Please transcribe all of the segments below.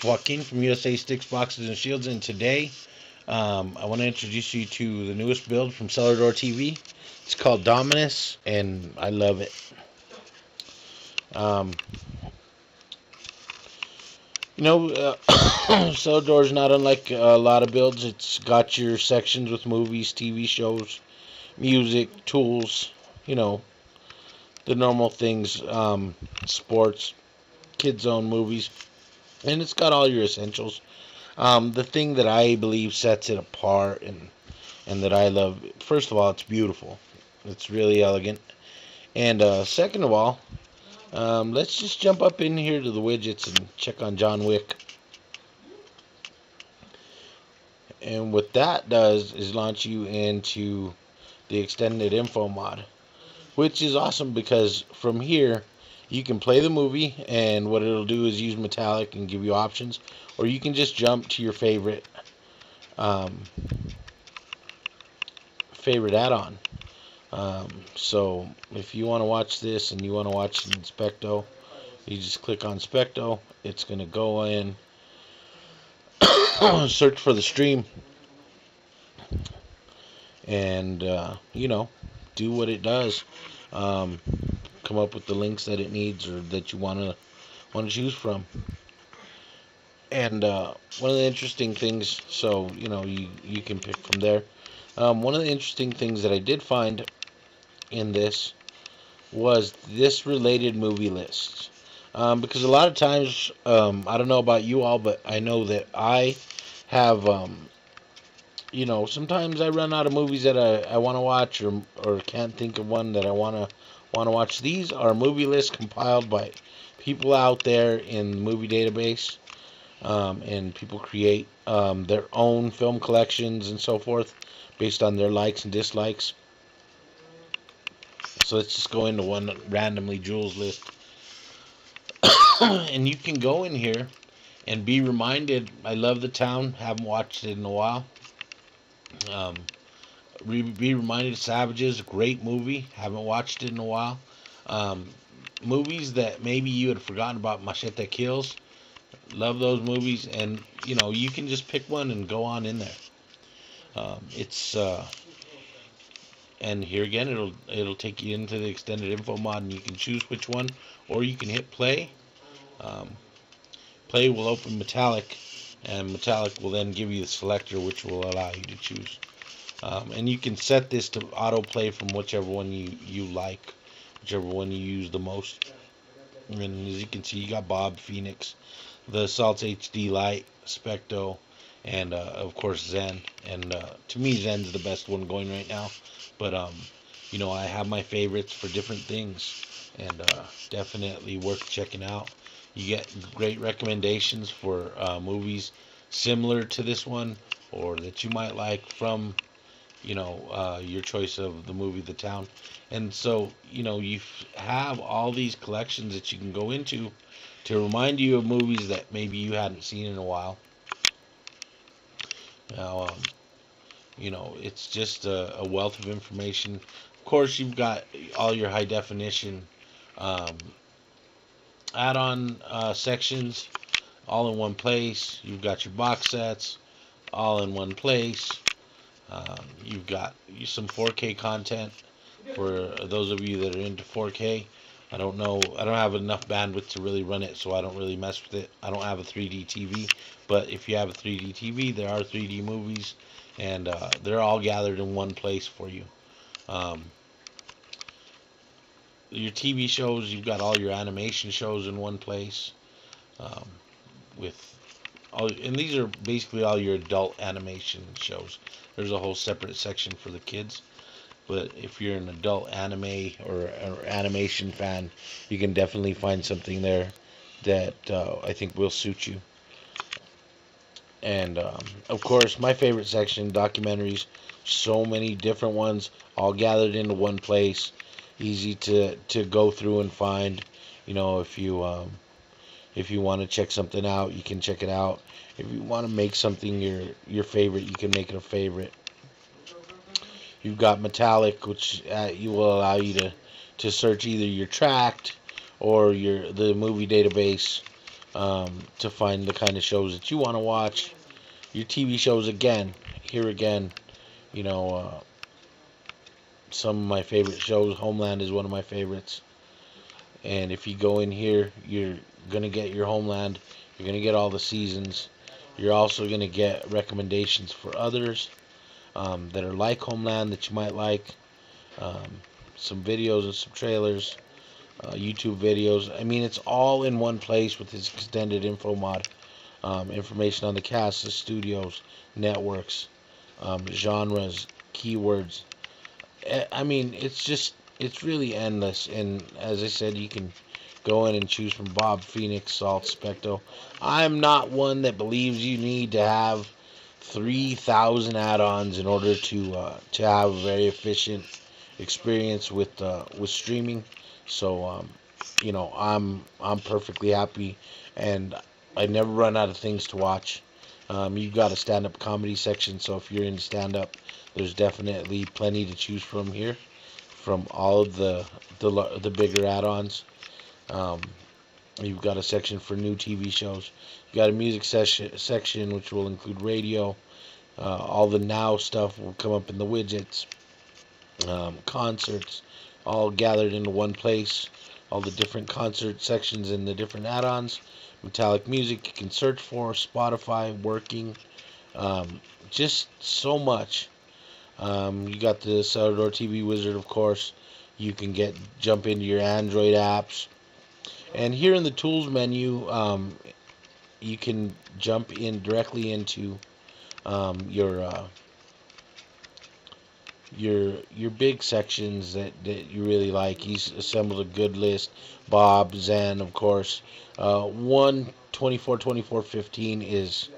it's Joaquin from USA Sticks, Boxes, and Shields, and today I want to introduce you to the newest build from Cdtv. It's called Dominus, and I love it. Um, Cdtv is not unlike a lot of builds. It's got your sections with movies, TV shows, music, tools, you know, the normal things, sports, kids' own movies, and it's got all your essentials. The thing that I believe sets it apart and that I love, first of all, it's beautiful. It's really elegant. And second of all, let's just jump up in here to the widgets and check on John Wick. And what that does is launch you into the extended info mod, which is awesome because from here you can play the movie, and what it'll do is use metallic and give you options, or you can just jump to your favorite add-on. So if you want to watch this and you want to watch in Specto, you just click on Specto. It's going to go in, search for the stream, and do what it does. Come up with the links that it needs or that you want to choose from. And one of the interesting things, so you can pick from there. One of the interesting things that I did find in this was this related movie lists. Because a lot of times, I don't know about you all, but I know that I have, sometimes I run out of movies that I want to watch, or can't think of one that I want to watch. These are movie lists compiled by people out there in the movie database, and people create their own film collections and so forth based on their likes and dislikes. So let's just go into one randomly Jules list. And you can go in here and be reminded. I love The Town, haven't watched it in a while. Be reminded of Savages, great movie, haven't watched it in a while. Movies that maybe you had forgotten about, Machete Kills, love those movies, and you can just pick one and go on in there. And here again, it'll take you into the extended info mod, and you can choose which one, or you can hit play. Play will open metallic, and metallic will then give you the selector, which will allow you to choose. And you can set this to autoplay from whichever one you like, whichever one you use the most. And as you can see, you got Bob, Phoenix, the Assaults HD Lite, Specto, and of course Zen. And to me, Zen's the best one going right now. But I have my favorites for different things, and definitely worth checking out. You get great recommendations for movies similar to this one, or that you might like from your choice of the movie The Town. And so you have all these collections that you can go into to remind you of movies that maybe you hadn't seen in a while. Now it's just a wealth of information. Of course, you've got all your high definition add-on sections all in one place. You've got your box sets all in one place. You've got some 4K content for those of you that are into 4K. I don't have enough bandwidth to really run it, so I don't really mess with it. I don't have a 3D TV, but if you have a 3D TV, there are 3D movies, and they're all gathered in one place for you. Your TV shows, you've got all your animation shows in one place, and these are basically all your adult animation shows. There's a whole separate section for the kids, but if you're an adult anime or animation fan, you can definitely find something there that I think will suit you. And of course, my favorite section, documentaries. So many different ones, all gathered into one place. Easy to go through and find. If you want to check something out, you can check it out. If you want to make something your favorite, you can make it a favorite. You've got metallic, which will allow you to search either your tracked or the movie database to find the kind of shows that you want to watch. Your TV shows again, here again, you know, some of my favorite shows. Homeland is one of my favorites. And if you go in here, you're going to get your Homeland. You're going to get all the seasons. You're also going to get recommendations for others that are like Homeland that you might like. Some videos and some trailers, YouTube videos. I mean, it's all in one place with this extended info mod. Information on the cast, the studios, networks, genres, keywords. I mean, it's really endless. And as I said, you can go in and choose from Bob, Phoenix, Salt, Specto. I'm not one that believes you need to have 3,000 add-ons in order to have a very efficient experience with streaming. So you know, I'm perfectly happy, and I never run out of things to watch. You've got a stand-up comedy section, so if you're into stand-up, there's definitely plenty to choose from here, from all of the bigger add-ons. You've got a section for new TV shows. You've got a music section, which will include radio. All the now stuff will come up in the widgets. Concerts, all gathered into one place. All the different concert sections and the different add-ons. Metallic music you can search for. Spotify, working. Just so much. You got the Outdoor TV Wizard, of course. You can jump into your Android apps. And here in the tools menu, you can jump in directly into your big sections that you really like. He's assembled a good list. Bob, Zen, of course. 1:24:24:15 is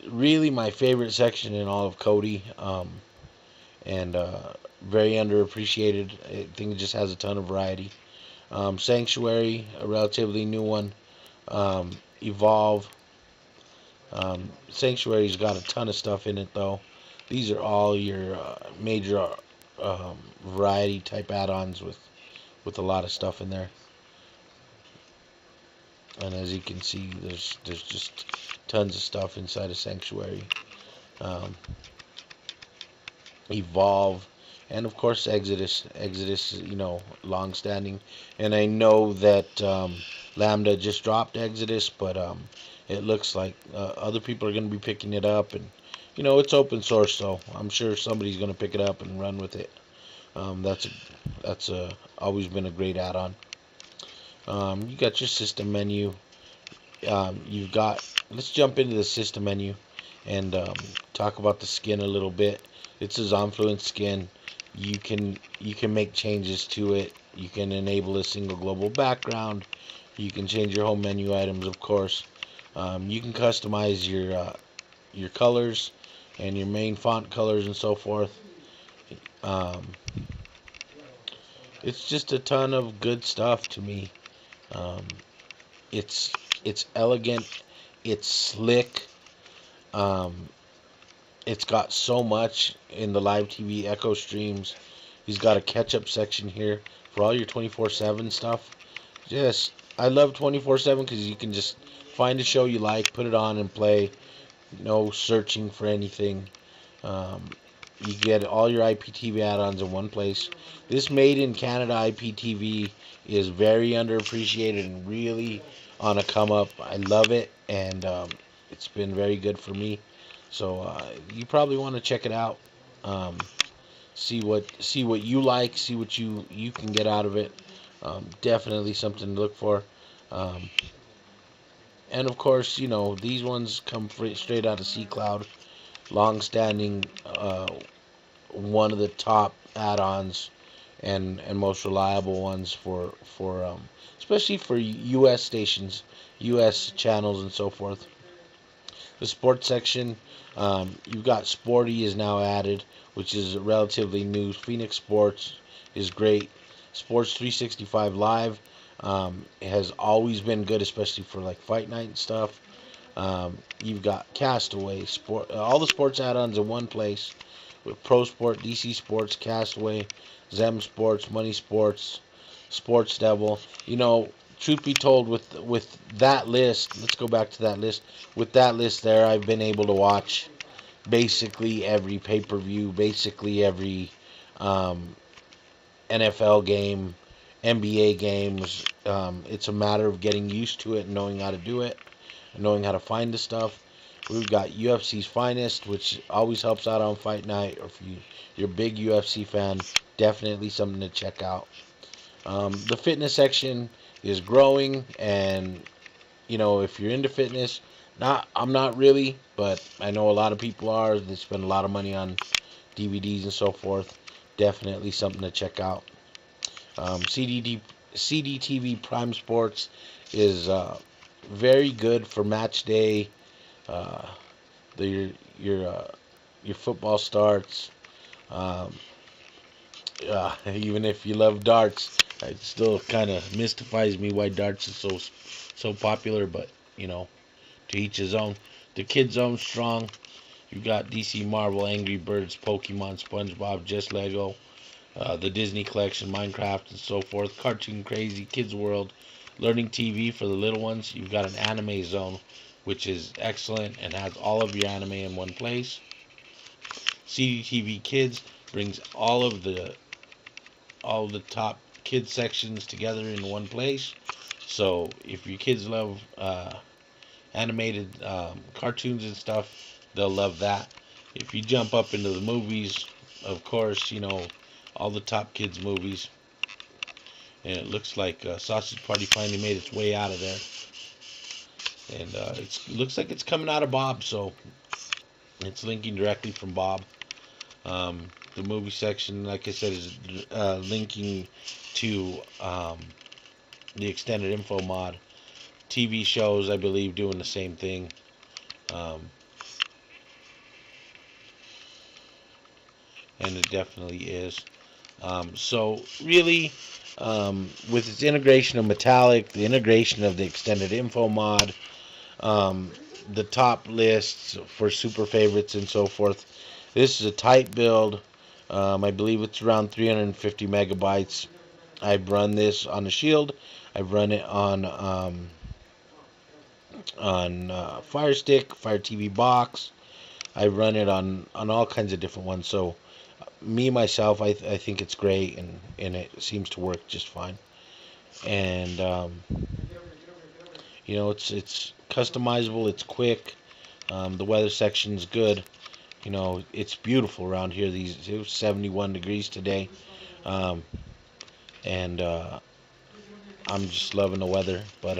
really my favorite section in all of Kodi, and very underappreciated. I think it just has a ton of variety. Sanctuary, a relatively new one. Evolve. Sanctuary's got a ton of stuff in it, though. These are all your major variety type add-ons with a lot of stuff in there. And as you can see, there's just tons of stuff inside of Sanctuary. Evolve, and of course Exodus. Exodus, you know, long-standing. And I know that Lambda just dropped Exodus, but it looks like other people are going to be picking it up, and you know, it's open source, so I'm sure somebody's going to pick it up and run with it. That's always been a great add-on. You got your system menu. Let's jump into the system menu and talk about the skin a little bit. It's a Zonfluence skin. You can make changes to it. You can enable a single global background. You can change your home menu items, of course. You can customize your colors and your main font colors and so forth. It's just a ton of good stuff to me. It's elegant. It's slick. It's got so much in the live TV Echo streams. He's got a catch-up section here for all your 24/7 stuff. I love 24/7 because you can just find a show you like, put it on, and play. No searching for anything. You get all your IPTV add-ons in one place. This Made in Canada IPTV is very underappreciated and really on a come up. I love it, and it's been very good for me. So you probably want to check it out. See what you like. See what you can get out of it. Definitely something to look for. And of course, you know, these ones come straight out of C-Cloud. Long-standing, one of the top add-ons and most reliable ones for especially for U.S. stations, U.S. channels, and so forth. The sports section, you've got Sporty is now added, which is relatively new. Phoenix Sports is great. Sports 365 Live. It has always been good, especially for like fight night and stuff. You've got Castaway, all the sports add-ons in one place with Pro Sport, DC Sports, Castaway, Zem Sports, Money Sports, Sports Devil. You know, truth be told, with that list, let's go back to that list. With that list there, I've been able to watch basically every pay-per-view, basically every um, NFL game, NBA games. It's a matter of getting used to it and knowing how to do it, and knowing how to find the stuff. We've got UFC's Finest, which always helps out on fight night. Or if you're a big UFC fan, definitely something to check out. The fitness section is growing, and if you're into fitness, I'm not really, but I know a lot of people are. They spend a lot of money on DVDs and so forth. Definitely something to check out. CDTV Prime Sports is very good for match day. Your football starts. Even if you love darts, it still kind of mystifies me why darts is so popular. But to each his own. The Kids Zone strong. You got DC, Marvel, Angry Birds, Pokemon, SpongeBob, Just Lego, the Disney Collection, Minecraft, and so forth. Cartoon Crazy, Kids World, Learning TV for the little ones. You've got an Anime Zone, which is excellent and has all of your anime in one place. CDTV Kids brings all of the top kids sections together in one place. So if your kids love animated cartoons and stuff, they'll love that. If you jump up into the movies, of course, all the top kids movies. And it looks like Sausage Party finally made its way out of there. And it looks like it's coming out of Bob, so it's linking directly from Bob. The movie section, like I said, is linking to the extended info mod. TV shows, I believe, doing the same thing. And it definitely is. So really, with its integration of Metallic, the integration of the extended info mod, the top lists for super favorites and so forth, this is a tight build. I believe it's around 350 megabytes. I've run this on the Shield. I've run it on Fire Stick, Fire TV Box. I've run it on all kinds of different ones. So myself, I think it's great, and it seems to work just fine. And it's customizable. It's quick. The weather section's good. It's beautiful around here. It was 71 degrees today, and I'm just loving the weather. But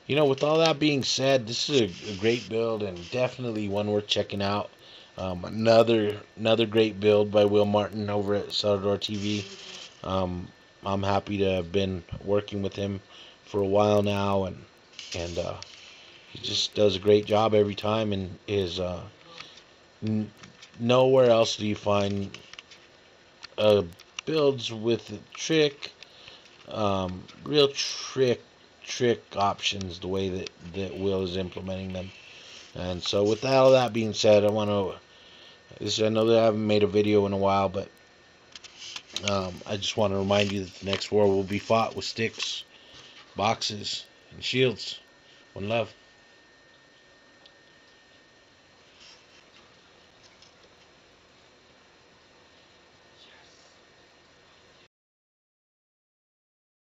with all that being said, this is a great build and definitely one worth checking out. Another great build by Will Martin over at Cdtv TV. I'm happy to have been working with him for a while now, and he just does a great job every time, and is nowhere else do you find builds with real trick options the way that Will is implementing them. And so with all that being said, I know that I haven't made a video in a while, but I just want to remind you that the next war will be fought with sticks, boxes, and shields. One love.